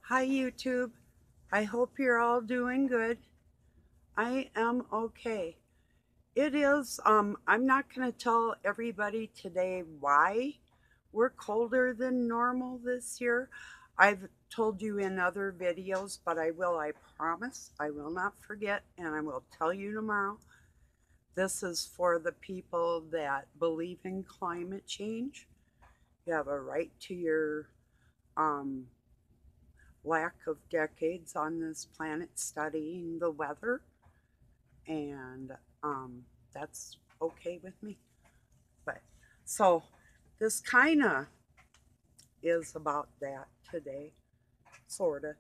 Hi, YouTube. I hope you're all doing good. I am okay. I'm not going to tell everybody today why we're colder than normal this year. I've told you in other videos, but I promise, I will not forget, and I will tell you tomorrow. This is for the people that believe in climate change. You have a right to your um, lack of decades on this planet studying the weather, and um, that's okay with me. But so this kind of is about that today, sort of.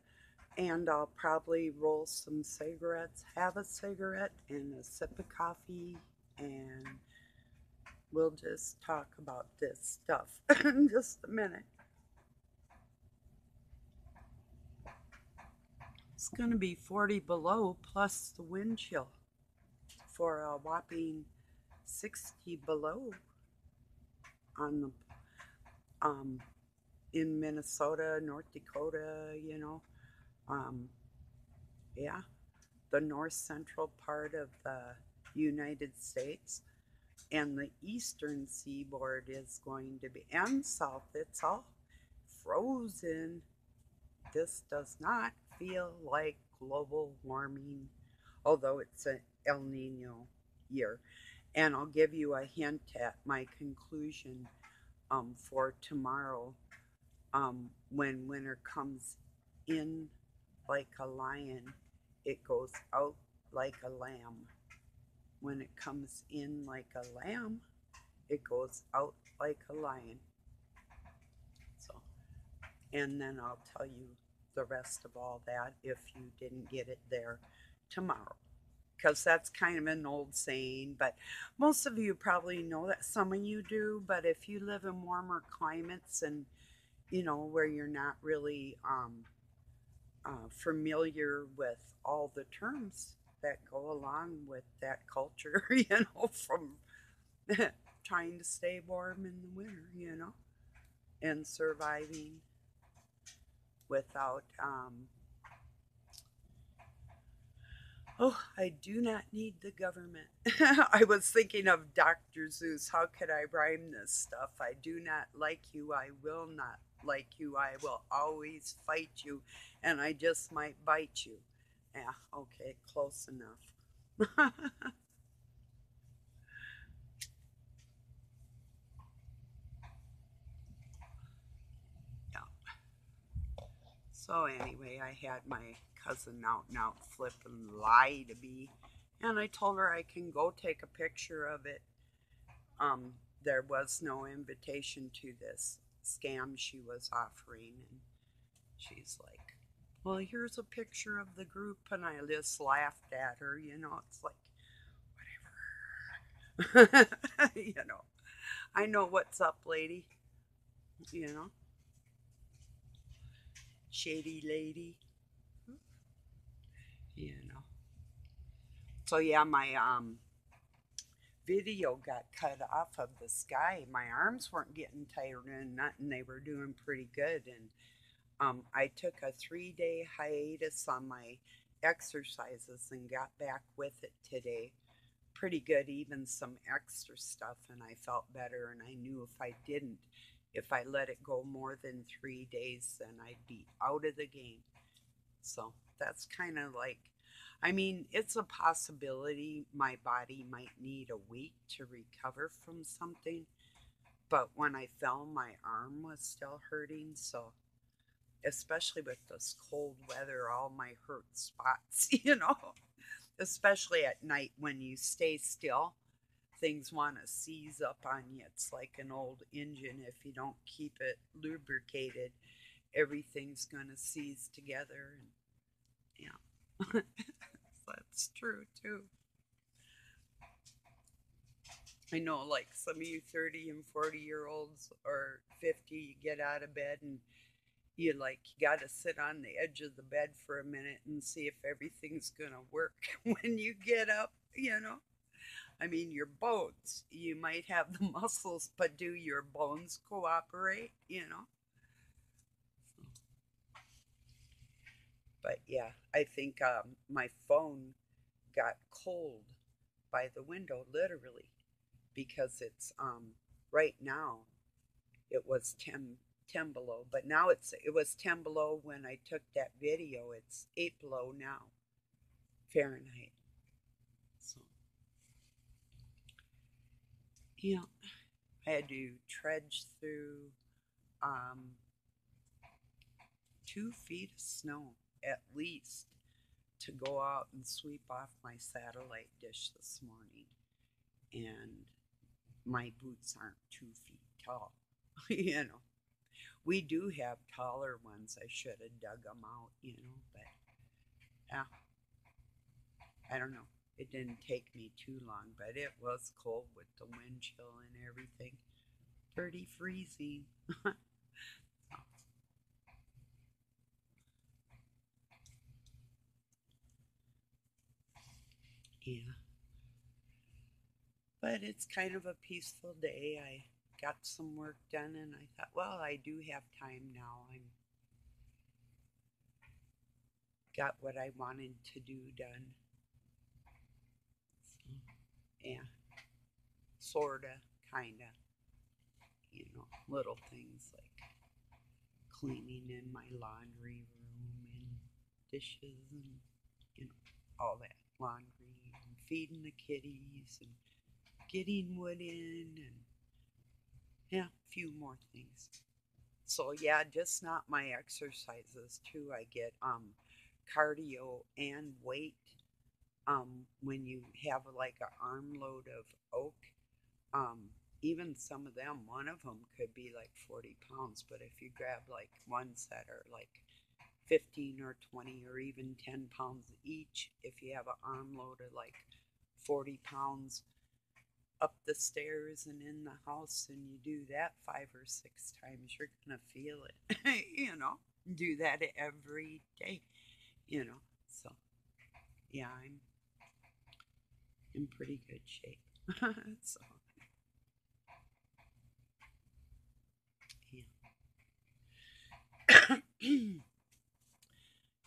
And I'll probably roll some cigarettes, have a cigarette, and a sip of coffee, and we'll just talk about this stuff in just a minute. It's going to be 40 below plus the wind chill for a whopping 60 below on the um in Minnesota, North Dakota, Um yeah, the north central part of the United States, and the eastern seaboard is going to be, and south, it's all frozen. This does not feel like global warming, although it's an El Nino year. And I'll give you a hint at my conclusion for tomorrow. When winter comes in like a lion, it goes out like a lamb. When it comes in like a lamb, it goes out like a lion. So, and then I'll tell you the rest of all that if you didn't get it there tomorrow. Because that's kind of an old saying, but most of you probably know that. Some of you do, but if you live in warmer climates and where you're not really familiar with all the terms that go along with that culture, from trying to stay warm in the winter, and surviving without. Oh, I do not need the government. I was thinking of Dr. Zeus. How could I rhyme this stuff? I do not like you. I will not like you. I will always fight you. And I just might bite you. Yeah, okay, close enough. Yeah. So, anyway, I had my cousin out and out flipping lie to me. And I told her I can go take a picture of it. um, there was no invitation to this scam she was offering. And she's like, well, here's a picture of the group. And I just laughed at her. It's like, whatever. I know what's up, lady. You know, shady lady. You know. So, yeah, my video got cut off of the sky. My arms weren't getting tired and nothing. They were doing pretty good. And I took a 3-day hiatus on my exercises and got back with it today. Pretty good, even some extra stuff, and I felt better. And I knew if I let it go more than 3 days, then I'd be out of the game. So that's kind of like, I mean, it's a possibility my body might need a week to recover from something. But when I fell, my arm was still hurting. So especially with this cold weather, all my hurt spots, especially at night when you stay still, things want to seize up on you. It's like an old engine. If you don't keep it lubricated, everything's going to seize together. And yeah, that's true too. I know, like some of you 30 and 40-year olds or 50, you get out of bed and you got to sit on the edge of the bed for a minute and see if everything's going to work when you get up, I mean, your bones, you might have the muscles, but do your bones cooperate? But yeah, I think my phone got cold by the window, literally, because it's right now it was 10 below, but now it was 10 below when I took that video. It's 8 below now, Fahrenheit. So yeah, I had to trudge through um, 2 feet of snow at least to go out and sweep off my satellite dish this morning. And my boots aren't 2 feet tall. you know, we do have taller ones. I should have dug them out, but yeah, I don't know. It didn't take me too long, but it was cold with the wind chill and everything. Pretty freezing. Yeah. But it's kind of a peaceful day. I got some work done and I thought, well, I do have time now. I'm got what I wanted to do done. So, yeah, sorta, kinda, little things like cleaning in my laundry room and dishes and all that laundry and feeding the kitties and getting wood in and yeah, a few more things. So yeah, just not my exercises too. I get cardio and weight. When you have like an armload of oak, um, even some of them, one of them could be like 40 pounds. But if you grab like ones that are like 15 or 20 or even 10 pounds each, if you have an armload of like 40 pounds up the stairs and in the house and you do that 5 or 6 times, you're gonna feel it. Do that every day, so yeah, I'm in pretty good shape. So yeah.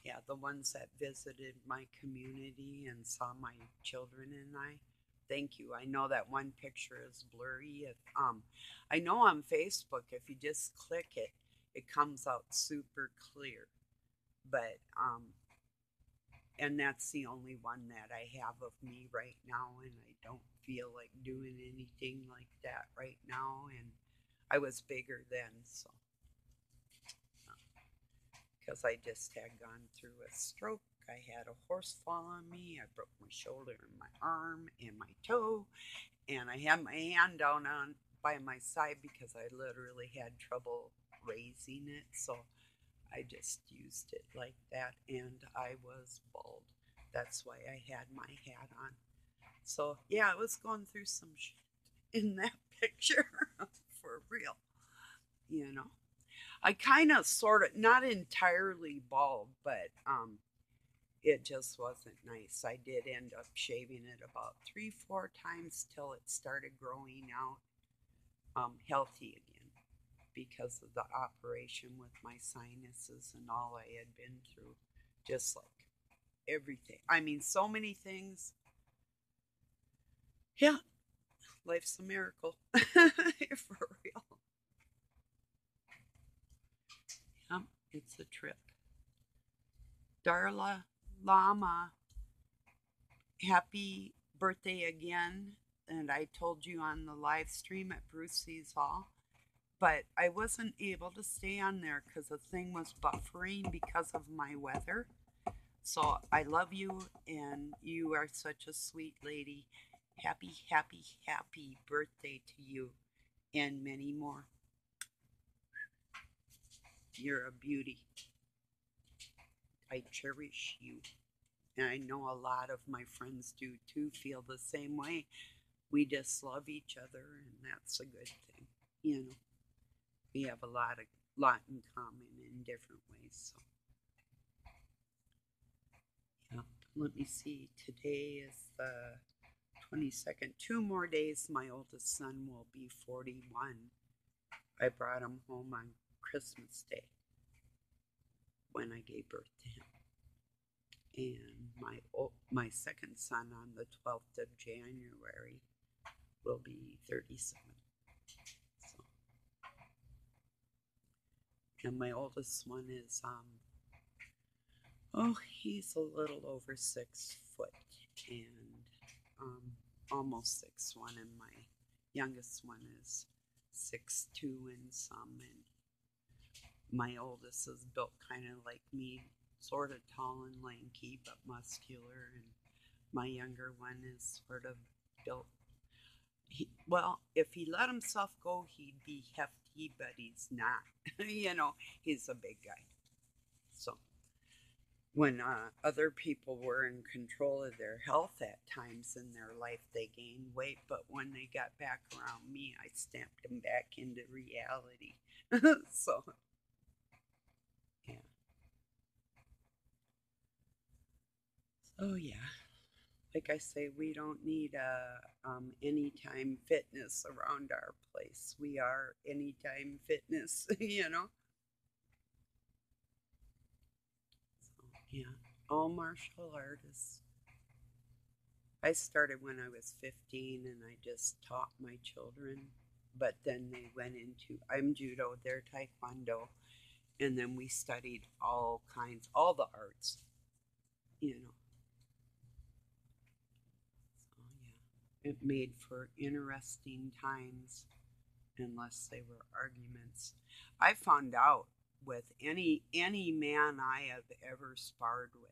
Yeah, the ones that visited my community and saw my children and thank you. I know that one picture is blurry. I know on Facebook, if you just click it, it comes out super clear. But and that's the only one that I have of me right now, and I don't feel like doing anything like that right now. And I was bigger then, so because I just had gone through a stroke. I had a horse fall on me. I broke my shoulder and my arm and my toe, and I had my hand down on by my side because I literally had trouble raising it. So I just used it like that, and I was bald. That's why I had my hat on. So yeah, I was going through some shit in that picture for real, you know. I kind of sort of not entirely bald, but it just wasn't nice. I did end up shaving it about 3, 4 times till it started growing out healthy again because of the operation with my sinuses and all I had been through. Just like everything. I mean, so many things. Yeah, life's a miracle. For real. Yeah, it's a trip. Darla Lama, happy birthday again. And I told you on the live stream at Brucey's Hall, but I wasn't able to stay on there because the thing was buffering because of my weather. So I love you, and you are such a sweet lady. Happy, happy, happy birthday to you, and many more. You're a beauty. I cherish you. And I know a lot of my friends do too, feel the same way. We just love each other, and that's a good thing. You know, we have a lot in common in different ways. So, yeah. Let me see. Today is the 22nd. 2 more days, my oldest son will be 41. I brought him home on Christmas Day when I gave birth to him. And my second son on the 12th of January will be 37. So, and my oldest one is oh, he's a little over 6 foot and um, almost 6'1", and my youngest one is 6'2" and some, and my oldest is built kind of like me, sort of tall and lanky, but muscular, and my younger one is sort of built. Well, if he let himself go, he'd be hefty, but he's not. He's a big guy. So when other people were in control of their health at times in their life, they gained weight. But when they got back around me, I stamped them back into reality. So, yeah. So, yeah. Like I say, we don't need anytime fitness around our place. We are anytime fitness, So, yeah. All martial artists. I started when I was 15 and I just taught my children. But then they went into, I'm judo, they're taekwondo. And then we studied all kinds, all the arts, you know. So, yeah. It made for interesting times unless they were arguments. I found out with any man I have ever sparred with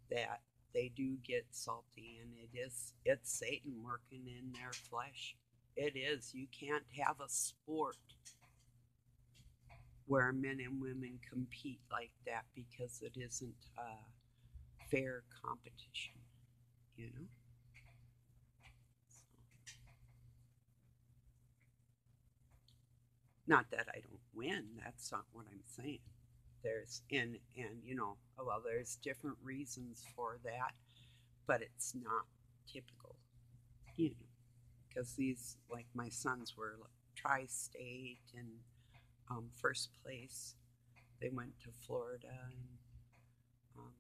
that they do get salty, and it's Satan working in their flesh. It is. You can't have a sport where men and women compete like that because it isn't a fair competition, you know? So, not that I don't win, that's not what I'm saying. There's and well, there's different reasons for that, but it's not typical, you know, because these, like, my sons were like tri-state and first place. They went to Florida and um,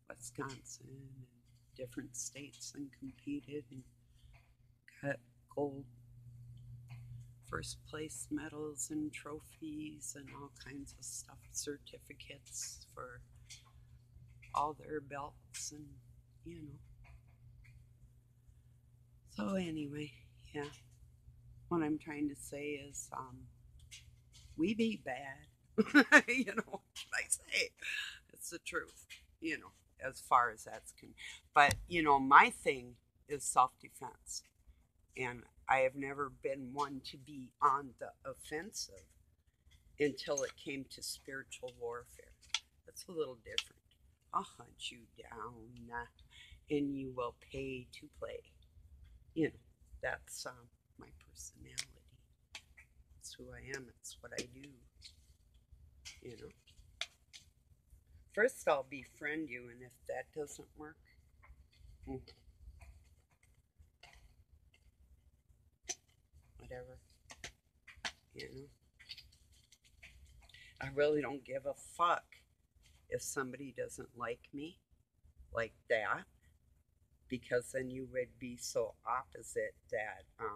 Wisconsin and different states and competed and got gold first place medals and trophies and all kinds of stuff, certificates for all their belts, and you know. So anyway, yeah. What I'm trying to say is, we be bad. What can I say? It's the truth. As far as that's but my thing is self-defense, and I have never been one to be on the offensive until it came to spiritual warfare. That's a little different. I'll hunt you down, and you will pay to play. You know, that's my personality. It's who I am. It's what I do. You know. First, I'll befriend you, and if that doesn't work, mm, whatever. You know. I really don't give a fuck if somebody doesn't like me like that, because then you would be so opposite that I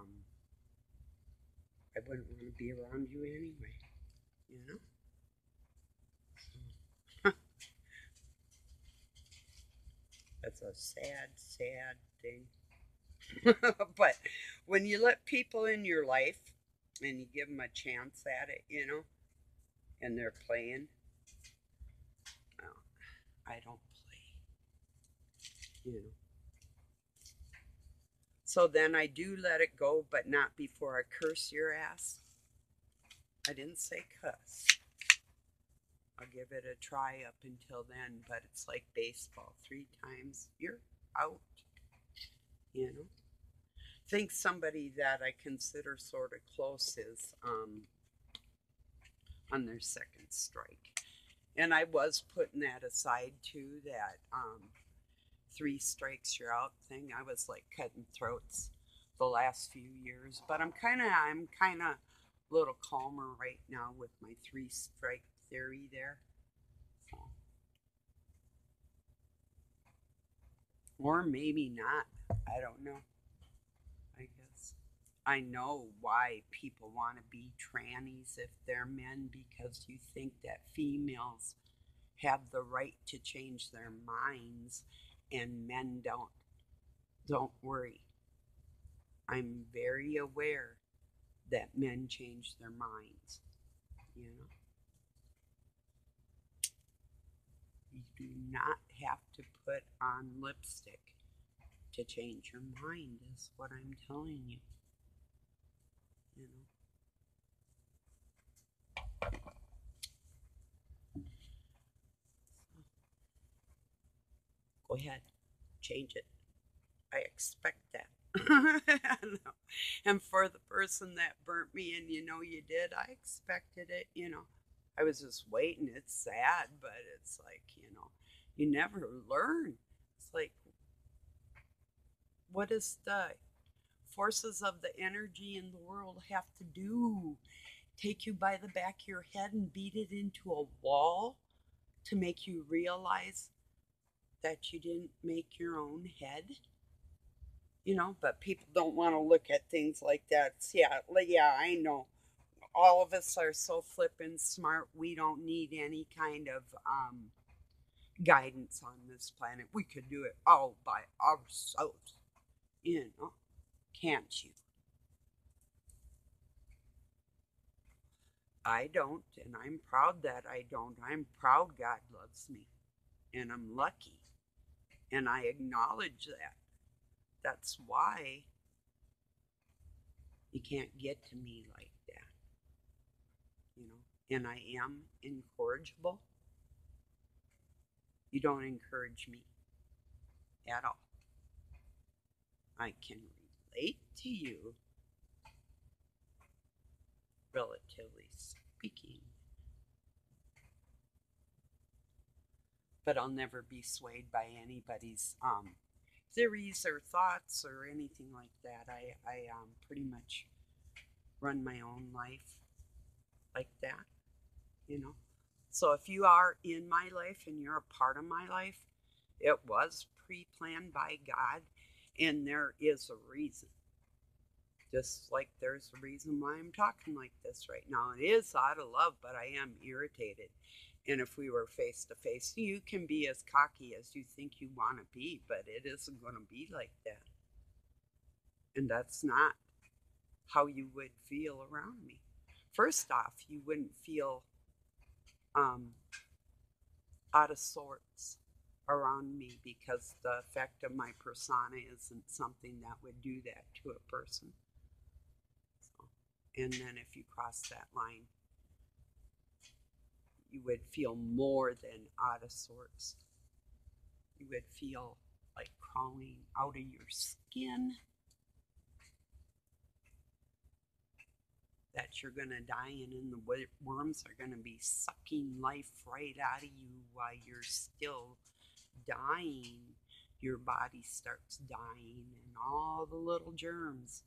wouldn't want to be around you anyway. You know. That's a sad, sad thing. But when you let people in your life and you give them a chance at it, and they're playing, well, I don't play. So then I do let it go, but not before I curse your ass. I didn't say cuss. I'll give it a try up until then, but it's like baseball. 3 times, you're out. You know? I think somebody that I consider sort of close is on their second strike. And I was putting that aside too, that 3 strikes you're out thing. I was like cutting throats the last few years, but I'm kind of a little calmer right now with my 3 strike theory there. So, Or maybe not. I don't know. I guess. I know why people want to be trannies if they're men, because you think that females have the right to change their minds and men don't. Don't worry. I'm very aware that men change their minds. You know, you do not have to put on lipstick to change your mind, is what I'm telling you. You know, go ahead, change it. I expect that. And for the person that burnt me, and you know you did, I expected it. You know, I was just waiting. It's sad, but it's like, you know, you never learn. It's like, what does the forces of the energy in the world have to do? Take you by the back of your head and beat it into a wall to make you realize that you didn't make your own head? You know, but people don't want to look at things like that. Yeah, yeah, I know. All of us are so flippin' smart. We don't need any kind of guidance on this planet. We could do it all by ourselves. You know, can't you? I don't, and I'm proud that I don't. I'm proud God loves me, and I'm lucky, and I acknowledge that. That's why you can't get to me like that, you know. And I am incorrigible. You don't encourage me at all. I can relate to you, relatively speaking, but I'll never be swayed by anybody's theories or thoughts or anything like that. I pretty much run my own life like that, you know. So if you are in my life and you're a part of my life, it was pre planned by God, and there is a reason. Just like there's a reason why I'm talking like this right now. It is out of love, but I am irritated. And if we were face to face, you can be as cocky as you think you want to be, but it isn't going to be like that. And that's not how you would feel around me. First off, you wouldn't feel um, out of sorts around me because the effect of my persona isn't something that would do that to a person. So, and then if you cross that line, you would feel more than out of sorts. You would feel like crawling out of your skin, that you're going to die, and then the worms are going to be sucking life right out of you while you're still dying. Your body starts dying, and all the little germs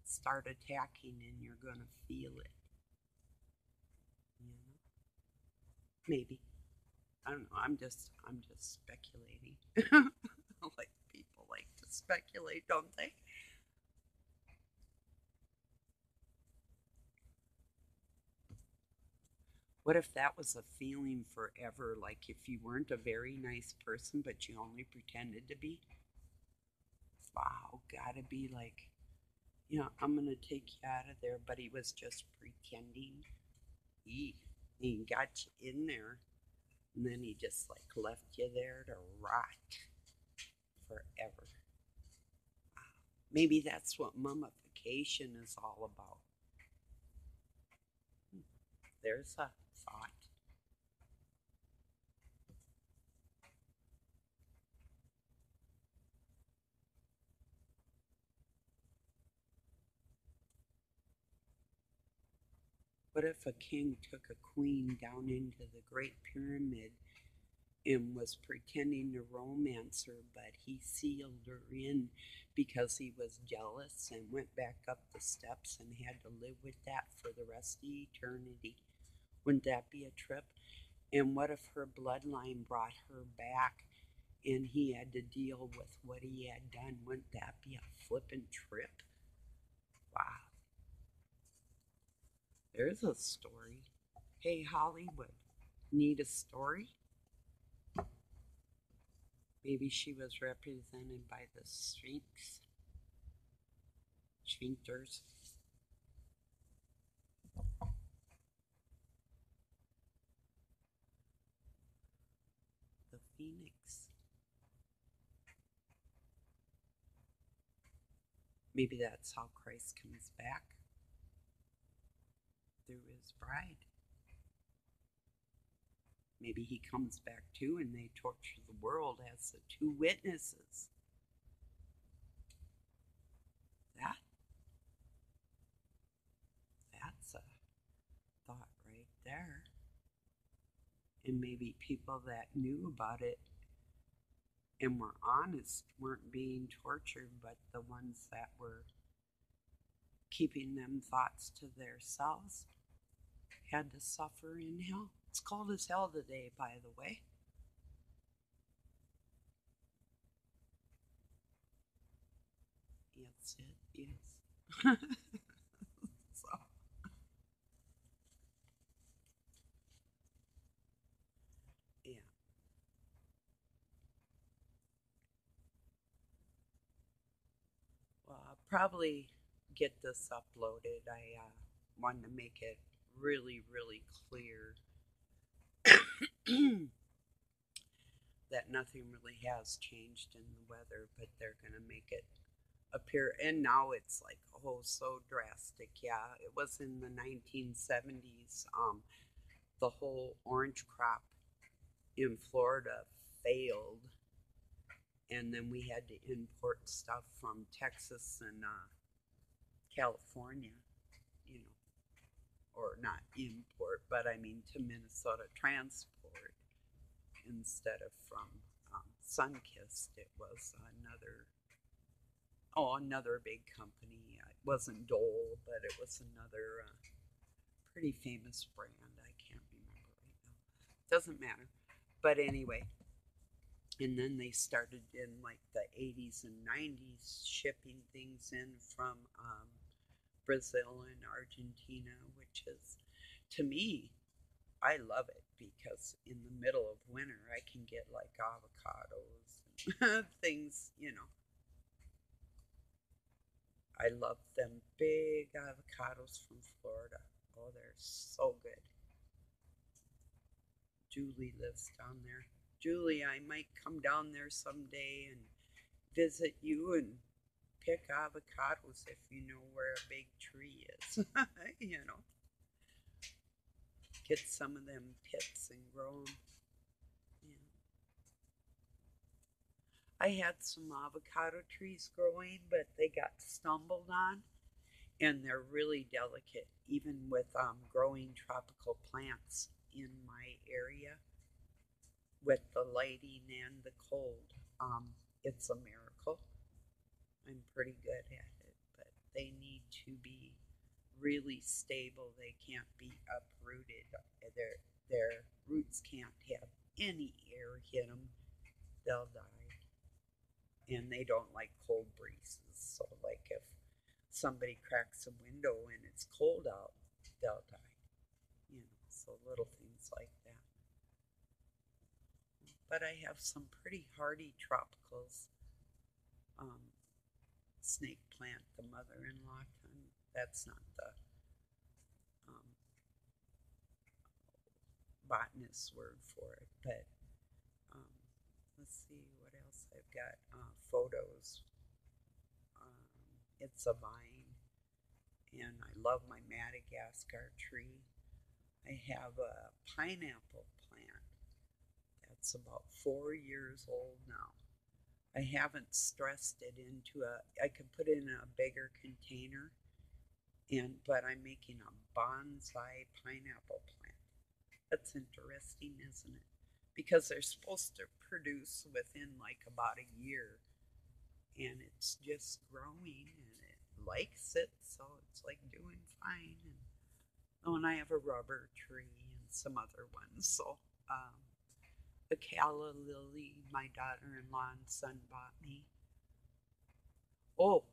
start attacking, and you're going to feel it. You know? Maybe. I don't know. I'm just speculating. Like people like to speculate, don't they? What if that was a feeling forever? Like if you weren't a very nice person, but you only pretended to be? Wow, gotta be like, you know, I'm gonna take you out of there, but he was just pretending. He got you in there, and then he just like left you there to rot forever. Maybe that's what mummification is all about. There's a thought. What if a king took a queen down into the Great Pyramid and was pretending to romance her, but he sealed her in because he was jealous and went back up the steps and had to live with that for the rest of eternity? Wouldn't that be a trip? And what if her bloodline brought her back and he had to deal with what he had done. Wouldn't that be a flippin' trip? Wow. There's a story. Hey, Hollywood, need a story? Maybe she was represented by the Sphinx. Sphincters. The Phoenix. Maybe that's how Christ comes back through his bride. Maybe he comes back too and they torture the world as the two witnesses. That that's a thought right there. And maybe people that knew about it and were honest weren't being tortured, but the ones that were keeping them thoughts to themselves had to suffer in hell. It's cold as hell today, by the way. Yes, it is. So, yeah. Well, I'll probably get this uploaded. I wanted to make it really, really clear that nothing really has changed in the weather, but they're going to make it appear. And now it's like, oh, so drastic. Yeah, it was in the 1970s. The whole orange crop in Florida failed, and then we had to import stuff from Texas and California, you know, or not import, but I mean to Minnesota transport instead of from Sunkist. It was another big company. It wasn't Dole, but it was another pretty famous brand. I can't remember right now. Doesn't matter. But anyway, and then they started in like the 80s and 90s shipping things in from Brazil and Argentina, which is, to me, I love it because in the middle of winter I can get like avocados and things, you know. I love them big avocados from Florida. Oh, they're so good. Julie lives down there. Julie, I might come down there someday and visit you and pick avocados if you know where a big tree is. You know, get some of them pits and grow them. Yeah. I had some avocado trees growing, but they got stumbled on, and they're really delicate, even with growing tropical plants in my area with the lighting and the cold. It's a miracle. I'm pretty good at it, but they need to be really stable. They can't be uprooted. Their roots can't have any air hit them. They'll die. And they don't like cold breezes. So, like if somebody cracks a window and it's cold out, they'll die. You know, so little things like that. But I have some pretty hardy tropicals. Um, Snake plant, the mother-in-law kind. That's not the um, botanist word for it, but um, let's see what else I've got. Photos. It's a vine, and I love my Madagascar tree. I have a pineapple plant that's about 4 years old now. I haven't stressed it into I could put it in a bigger container, but I'm making a bonsai pineapple plant. That's interesting, isn't it? Because they're supposed to produce within like about a year, and it's just growing and it likes it, so it's like doing fine. And oh, and I have a rubber tree and some other ones, so a calla lily my daughter-in-law and son bought me. Oh,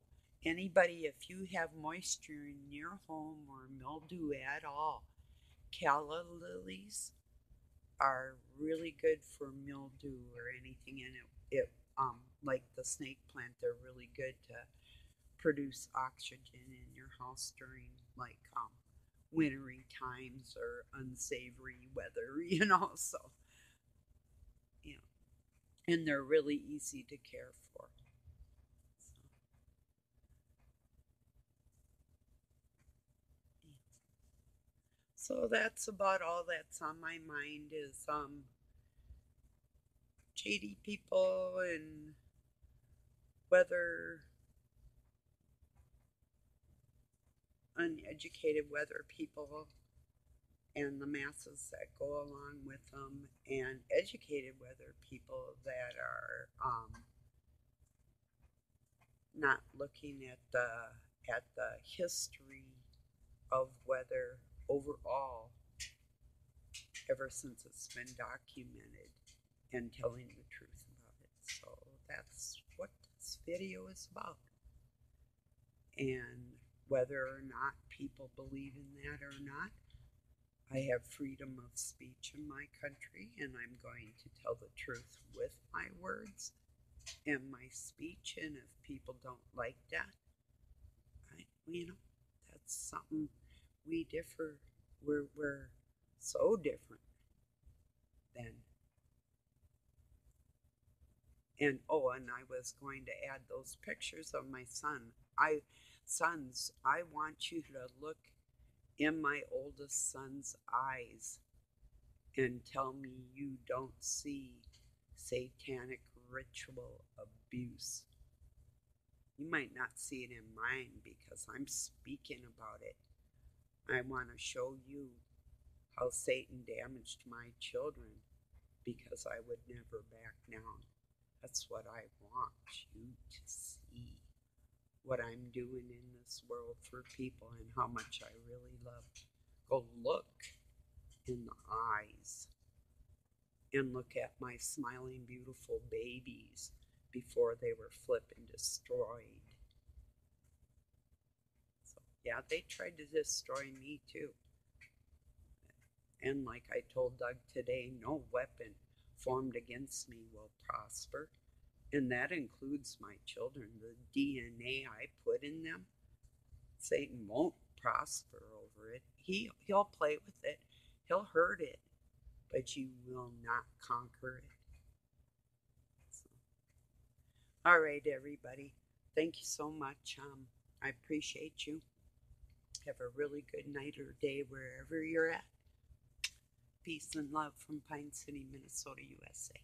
anybody, if you have moisture in your home or mildew at all, calla lilies are really good for mildew or anything in it. Like the snake plant, they're really good to produce oxygen in your house during like wintry times or unsavory weather, so you know, and they're really easy to care for. So, yeah. So that's about all that's on my mind is shady people and whether uneducated weather people and the masses that go along with them, and educated weather people that are not looking at the history of weather overall ever since it's been documented and telling the truth about it. So that's what this video is about. And whether or not people believe in that or not, I have freedom of speech in my country, and I'm going to tell the truth with my words and my speech. And if people don't like that, that's something we differ. We're so different then. And oh, and I was going to add those pictures of my sons. I want you to look in my oldest son's eyes and tell me you don't see satanic ritual abuse. You might not see it in mine because I'm speaking about it. I want to show you how Satan damaged my children because I would never back down. That's what I want you to see. What I'm doing in this world for people and how much I really love. Go look in the eyes and look at my smiling, beautiful babies before they were flipping destroyed. So, yeah, they tried to destroy me too. And like I told Doug today, no weapon formed against me will prosper. And that includes my children. The DNA I put in them, Satan won't prosper over it. He'll play with it. He'll hurt it, but you will not conquer it. So, all right, everybody. Thank you so much. I appreciate you. Have a really good night or day wherever you're at. Peace and love from Pine City, Minnesota, USA.